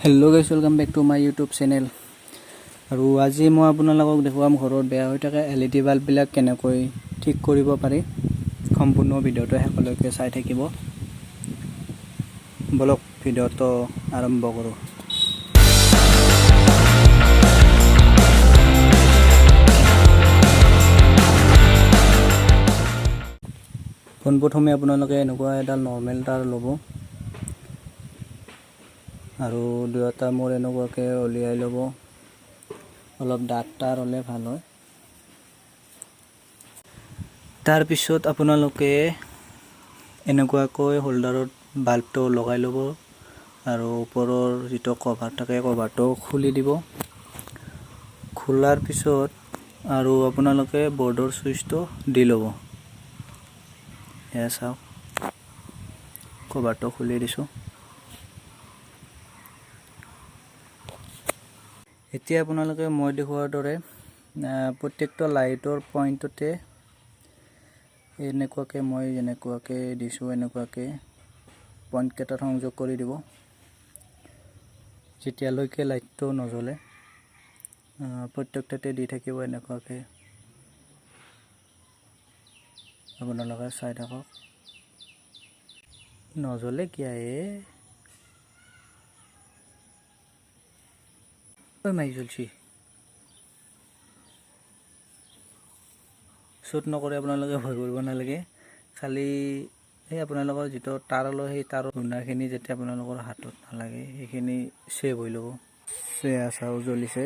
Hello guys welcome back to my YouTube channel আৰু আজি মই আপোনালোকক দেখুৱাম ঘৰত বেয়া হৈ থকা এলইডি বাল্ববিলাক কেনেকৈ ঠিক কৰিব পাৰি সম্পূৰ্ণ ভিডিওটো শেষলৈকে চাই থাকিব বলক ভিডিওটো আৰম্ভ কৰো পোনপ্ৰথমে আপোনালোকে এনেকুৱা এটা নৰমাল তাৰ ল'ব আৰু দুটা মোৰ এনেকুৱাকৈ উলিয়াই ল'ব অলপ ডাঠ তাৰ হলে ভাল হয় তাৰ পিছত আপোনালোকে এনেকুৱাকৈ হোল্ডাৰত বাল্বটো লগাই ল'ব আৰু ওপৰৰ যেটো কভাৰ থাকে কভাৰটো খুলি দিব খোলাৰ পিছত আৰু আপোনালোকে বৰ্ডৰ সুইচটো দি ল'ব এয়া চাওক কভাৰটো খুলি দিছো এতিয়া আপোনালোকে মই দেখুৱাৰ দৰে প্ৰত্যেকটা লাইটৰ পইণ্টতে এনেকুৱাকৈ মই যেনেকুৱাকৈ দিছো এনেকুৱাকৈ পইণ্ট কেইটা সংযোগ কৰি দিব যেতিয়ালৈকে লাইটটো নজ্বলে প্ৰত্যেকটাতে দি থাকিব এনেকুৱাকৈ আপোনালোকে চাই থাকক নজ্বলে কিয়া মাই জ্বলছি শ্বুট নকৰে আপোনালোকে ভয় কৰিব নালাগে খালি এই আপোনালোকৰ যেটো তাৰ লৈ সেই তাৰৰ গুণাখিনি যেতিয়া আপোনালোকৰ হাতত নালাগে সেইখিনি সেভ হৈ ল'ব সেয়া চাও জ্বলিছে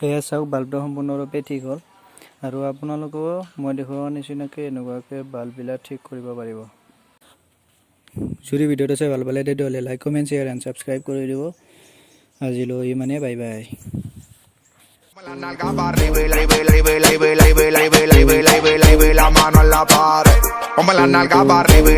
এয়া চাওক বাল্বটো সম্পূৰ্ণৰূপে ঠিক হ'ল আৰু আপোনালোকেও মই দেখুওৱা নিচিনাকৈ এনেকুৱাকৈ বাল্ববিলাক ঠিক কৰিব পাৰিব যদি ভিডিওটো চাই ভাল পালে তেতিয়াহ'লে like comment share and subscribe কৰি দিব আজিলৈ ইমানে bye bye La nalga pa' arriba, la mano en la pared. Ponme la nalga pa' arriba,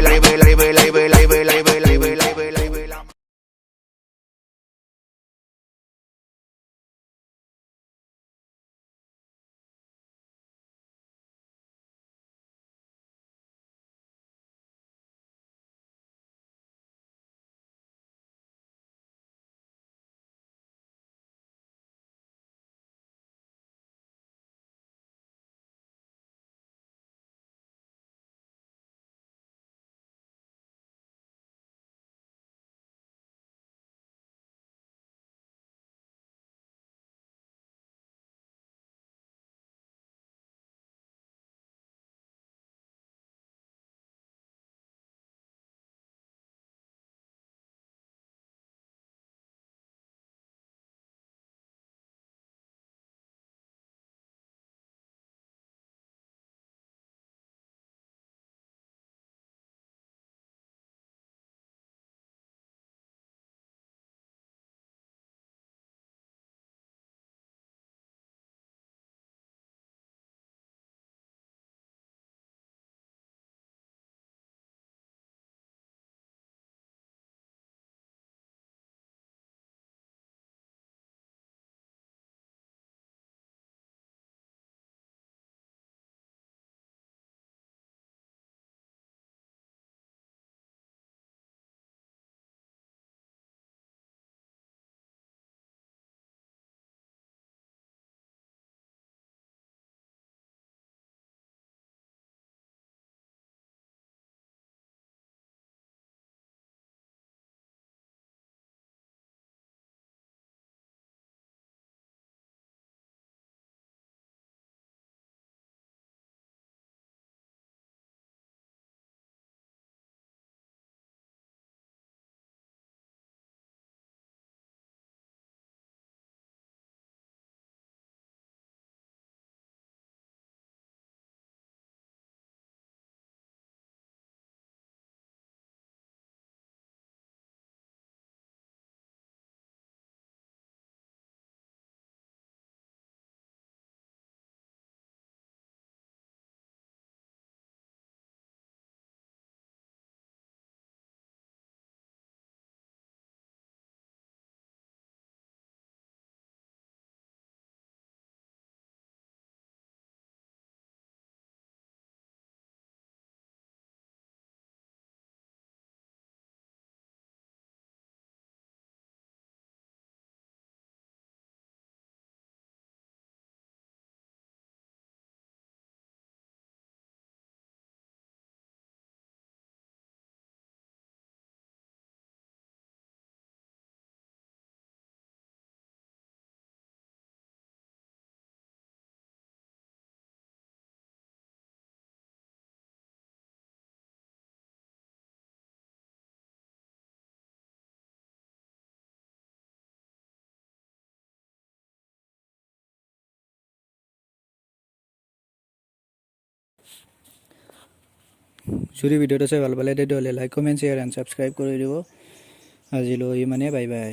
যদি ভিডিঅ'টো চাই ভাল পালে তেতিয়াহ'লে like comment share and subscribe কৰি দিব আজিলৈ ইমানেই বাই বাই